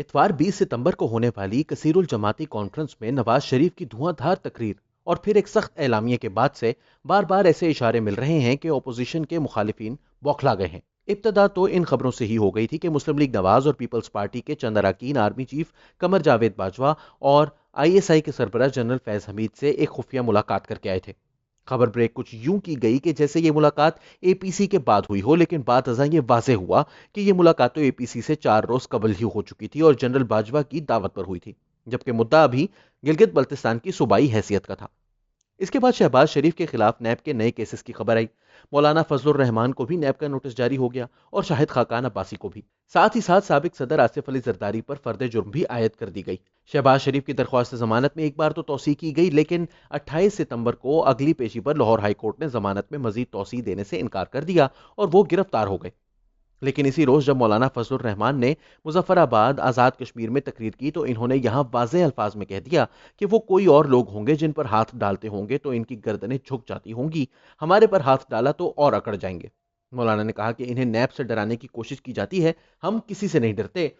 इतवार 20 सितंबर को होने वाली कसीरुल जमाती कॉन्फ्रेंस में नवाज शरीफ की धुआंधार तकरीर और फिर एक सख्त एलामिये के बाद से बार बार ऐसे इशारे मिल रहे हैं कि ओपोजिशन के मुखालिफिन बौखला गए हैं। इब्तदा तो इन खबरों से ही हो गई थी कि मुस्लिम लीग नवाज और पीपल्स पार्टी के चंद अरकान आर्मी चीफ कमर जावेद बाजवा और ISI के सरबराह जनरल फैज हमीद से एक खुफिया मुलाकात करके आए थे। खबर ब्रेक कुछ यूं की गई कि जैसे ये मुलाकात APC के बाद हुई हो, लेकिन बात अज़ां ये वाज़ेह हुआ कि ये मुलाकात तो APC से 4 रोज कबल ही हो चुकी थी और जनरल बाजवा की दावत पर हुई थी, जबकि मुद्दा अभी गिलगित बल्तिस्तान की सूबाई हैसियत का था। इसके बाद शहबाज शरीफ के खिलाफ नैब के नए केसेस की खबर आई। मौलाना फजलुर रहमान को भी नैब का नोटिस जारी हो गया और शाहिद खाकान अब्बासी को भी। साथ ही साथ साबिक सदर आसिफ अली जरदारी पर फर्द जुर्म भी आयद कर दी गई। शहबाज शरीफ की दरख्वास्त जमानत में एक बार तो तौसी की गई, लेकिन 28 सितंबर को अगली पेशी पर लाहौर हाई कोर्ट ने जमानत में मजीद तौसी देने से इनकार कर दिया और वो गिरफ्तार हो गए। लेकिन इसी रोज जब मौलाना फजलुर रहमान ने मुजफ्फराबाद आज़ाद कश्मीर में तकरीर की तो इन्होंने यहां वाज़ेह अल्फाज में कह दिया कि वो कोई और लोग होंगे जिन पर हाथ डालते होंगे तो इनकी गर्दनें झुक जाती होंगी, हमारे पर हाथ डाला तो और अकड़ जाएंगे। मौलाना ने कहा कि इन्हें नैब से डराने की कोशिश की जाती है, हम किसी से नहीं डरते।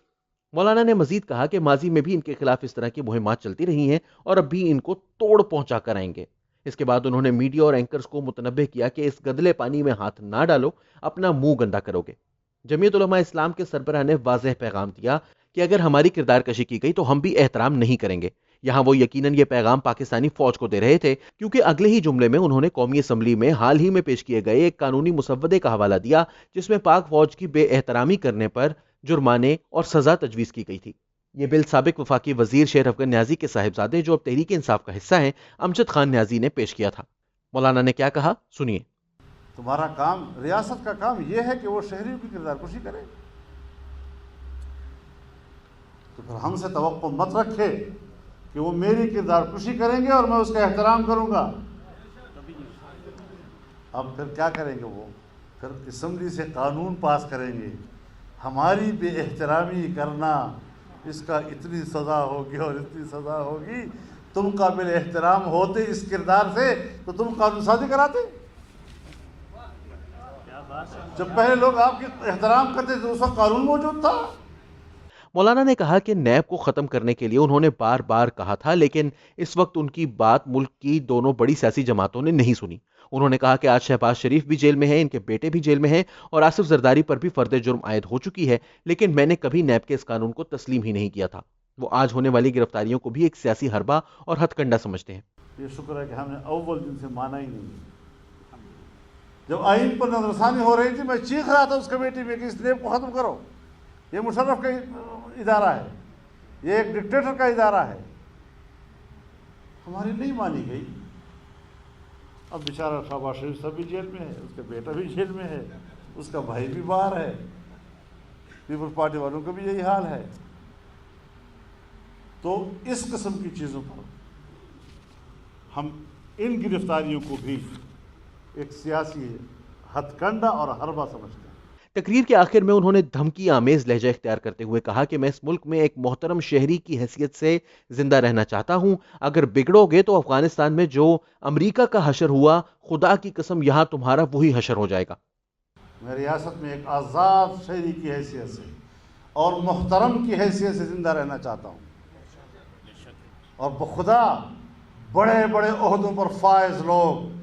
मौलाना ने मजीद कहा कि माजी में भी इनके खिलाफ इस तरह की मुहिमात चलती रही हैं और अब भी इनको तोड़ पहुंचा कर आएंगे। इसके बाद उन्होंने मीडिया और एंकर्स को मुतनब्बे किया कि इस गदले पानी में हाथ ना डालो, अपना मुंह गंदा करोगे। जमीयत उलमा इस्लाम के सरबराह ने वाज़ेह पैगाम दिया कि अगर हमारी किरदार कशी की गई तो हम भी एहतराम नहीं करेंगे। यहां वो यकीनन ये पैगाम पाकिस्तानी फौज को दे रहे थे, क्योंकि अगले ही जुमले में उन्होंने कौमी असम्बली में हाल ही में पेश किए गए एक कानूनी मुसव्वदे का हवाला दिया जिसमें पाक फौज की बेएहतरामी करने पर जुर्माने और सजा तजवीज़ की गई थी। ये बिल साबिक वफाकी वजीर शेर अफगन न्याजी के साहिबजादे, जो अब तहरीक इंसाफ का हिस्सा हैं, अमजद खान न्याजी ने पेश किया था। मौलाना ने क्या कहा, सुनिए। तुम्हारा काम, रियासत का काम यह है कि वो शहरियों की किरदार कुशी करे, तो फिर हमसे तवक्को मत रखे कि वो मेरी किरदार कुशी करेंगे और मैं उसका एहतराम करूंगा। अब फिर क्या करेंगे वो? फिर असम्बली से कानून पास करेंगे, हमारी बेएहतरामी करना, इसका इतनी सज़ा होगी और इतनी सज़ा होगी। तुम काबिल एहतराम होते इस किरदार से तो तुम कानून साजी कराते। जब पहले लोग आपके एहतराम करते थे उस वक्त कानून मौजूद था। मौलाना ने कहा कि नैब को खत्म करने के लिए उन्होंने बार बार कहा था, लेकिन इस वक्त उनकी बात मुल्क की दोनों बड़ी सियासी जमातों ने नहीं सुनी। उन्होंने कहा कि आज शहबाज शरीफ भी जेल में है, इनके बेटे भी जेल में हैं और आसिफ जरदारी पर भी फर्द जुर्म आयद हो चुकी है, लेकिन मैंने कभी नैब के इस कानून को तस्लीम ही नहीं किया था। वो आज होने वाली गिरफ्तारियों को भी एक सियासी हरबा और हथकंडा समझते हैं। ये शुक्र है कि हमने अव्वल दिन से माना ही नहीं। जब आइन पर नजरसानी हो रही थी, मैं चीख रहा था उस कमेटी में कि इस नैब को खत्म करो, ये मुशर्रफ का इदारा है, ये एक डिक्टेटर का इदारा है। हमारी नहीं मानी गई। अब बेचारा शहबाज शरीफ साहब भी जेल में है, उसका बेटा भी जेल में है, उसका भाई भी बाहर है, पीपल्स पार्टी वालों का भी यही हाल है। तो इस किस्म की चीज़ों पर हम इन गिरफ्तारियों को भी एक सियासी हथकंडा और हरबा समझते हैं। तकरीर के आखिर में उन्होंने धमकी आमेज लहजा इख्तियार करते हुए कहा कि मैं इस मुल्क में एक मोहतरम शहरी की हैसियत से जिंदा रहना चाहता हूं। अगर बिगड़ोगे तो अफगानिस्तान में जो अमेरिका का हशर हुआ, खुदा की कसम यहां तुम्हारा वही हशर हो जाएगा। मैं रियासत में एक आज़ाद शहरी की हैसियत से और मोहतरम की हैसियत से जिंदा रहना चाहता हूँ और बखुदा बड़े बड़े ओहदों पर फायज लोग,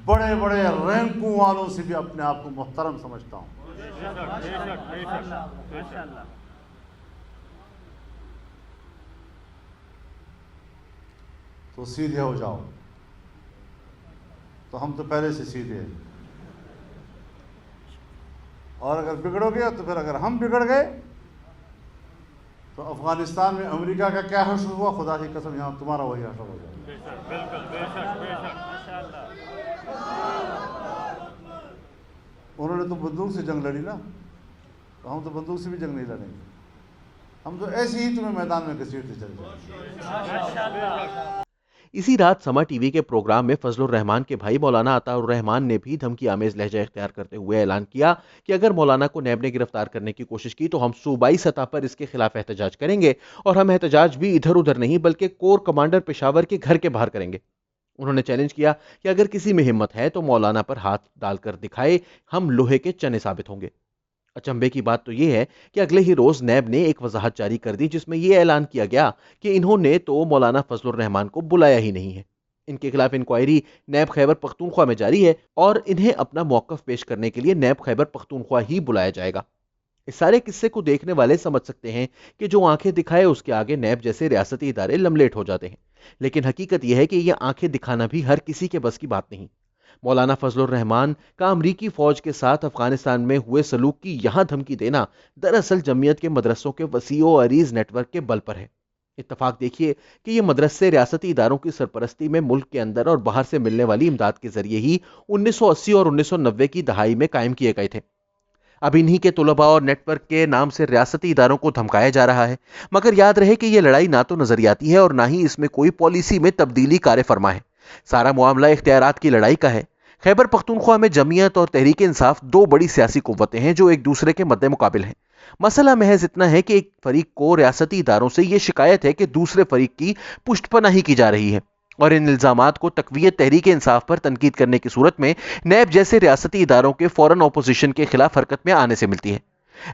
बड़े बड़े रैंकों वालों से भी अपने आप को मोहतरम समझता हूँ। तो सीधे हो जाओ। तो हम तो पहले से सीधे हैं, और अगर बिगड़ोगे तो फिर अगर हम बिगड़ गए तो अफगानिस्तान में अमेरिका का क्या हशर हुआ, खुदा की कसम यहाँ तुम्हारा वही हशर हो जाएगा। उन्होंने तो बंदूक से जंग लड़ी ना, तो हम तो बंदूक से भी जंग नहीं लड़ेंगे। हम तो ऐसे ही तुम्हें मैदान में घसीटते चले जाएंगे। इसी रात समा टीवी के प्रोग्राम में फजलुर रहमान के भाई मौलाना अताउर रहमान ने भी धमकी आमेज लहजा इख्तियार करते हुए ऐलान किया कि अगर मौलाना को नैब ने गिरफ्तार करने की कोशिश की तो हम सूबाई सतह पर इसके खिलाफ एहतजाज करेंगे, और हम एहतजाज भी इधर उधर नहीं बल्कि कोर कमांडर पेशावर के घर के बाहर करेंगे। उन्होंने चैलेंज किया कि अगर किसी में हिम्मत है तो मौलाना पर हाथ डालकर दिखाए, हम लोहे के चने साबित होंगे। अचंभे की बात तो ये है कि अगले ही रोज नैब ने एक वजाहत जारी कर दी जिसमें यह ऐलान किया गया कि इन्होंने तो मौलाना फजलुर रहमान को बुलाया ही नहीं है। इनके खिलाफ इंक्वायरी नैब खैबर पख्तूनख्वा में जारी है और इन्हें अपना मौकफ पेश करने के लिए नैब खैबर पख्तूनख्वा ही बुलाया जाएगा। इस सारे किस्से को देखने वाले समझ सकते हैं कि जो आंखें दिखाए उसके आगे नैब जैसे रियासती इदारे लमलेट हो जाते हैं। लेकिन हकीकत यह है कि यह आंखें दिखाना भी हर किसी के बस की बात नहीं। मौलाना फजलुर रहमान का अमरीकी फौज के साथ अफगानिस्तान में हुए सलूक की यहां धमकी देना दरअसल जमीयत के मदरसों के वसीओ अरीज नेटवर्क के बल पर है। इत्तफाक देखिए कि ये मदरसे रियासती इदारों की सरपरस्ती में मुल्क के अंदर और बाहर से मिलने वाली इमदाद के जरिए ही 1980 और 1990 की दहाई में कायम किए गए थे। अब इन्हीं के तुलबा और नेटवर्क के नाम से रियासती इदारों को धमकाया जा रहा है। मगर याद रहे कि यह लड़ाई ना तो नजरियाती है और ना ही इसमें कोई पॉलिसी में तब्दीली कार्य फरमा है। सारा मामला इख्तियारात की लड़ाई का है। खैबर पख्तूनख्वा में जमीयत और तहरीक इंसाफ दो बड़ी सियासी कुव्वतें हैं जो एक दूसरे के मद्दे मुकाबिल हैं। मसला महज इतना है कि एक फरीक को रियासती इदारों से यह शिकायत है कि दूसरे फरीक की पुष्टपनाही की जा रही है और इन इल्जामात को तकवीयत तहरीक इंसाफ पर तनकीद करने की सूरत में नैब जैसे रियासती इदारों के फौरन ऑपोजिशन के खिलाफ हरकत में आने से मिलती है।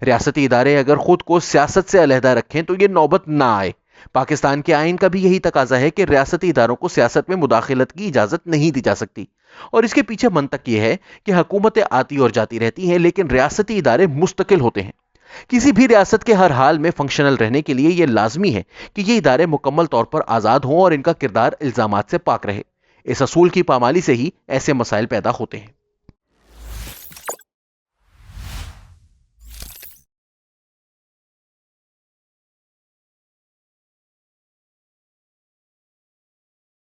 रियासती इदारे अगर खुद को सियासत से अलहदा रखें तो ये नौबत ना आए। पाकिस्तान के आइन का भी यही तकाजा है कि रियासती इदारों को सियासत में मुदाखलत की इजाजत नहीं दी जा सकती और इसके पीछे मंतक यह है कि हुकूमतें आती और जाती रहती हैं लेकिन रियासती इदारे मुस्तकिल होते हैं। किसी भी रियासत के हर हाल में फंक्शनल रहने के लिए यह लाजमी है कि ये इदारे मुकम्मल तौर पर आजाद हों और इनका किरदार इल्जामात से पाक रहे। इस असूल की पामाली से ही ऐसे मसाइल पैदा होते हैं।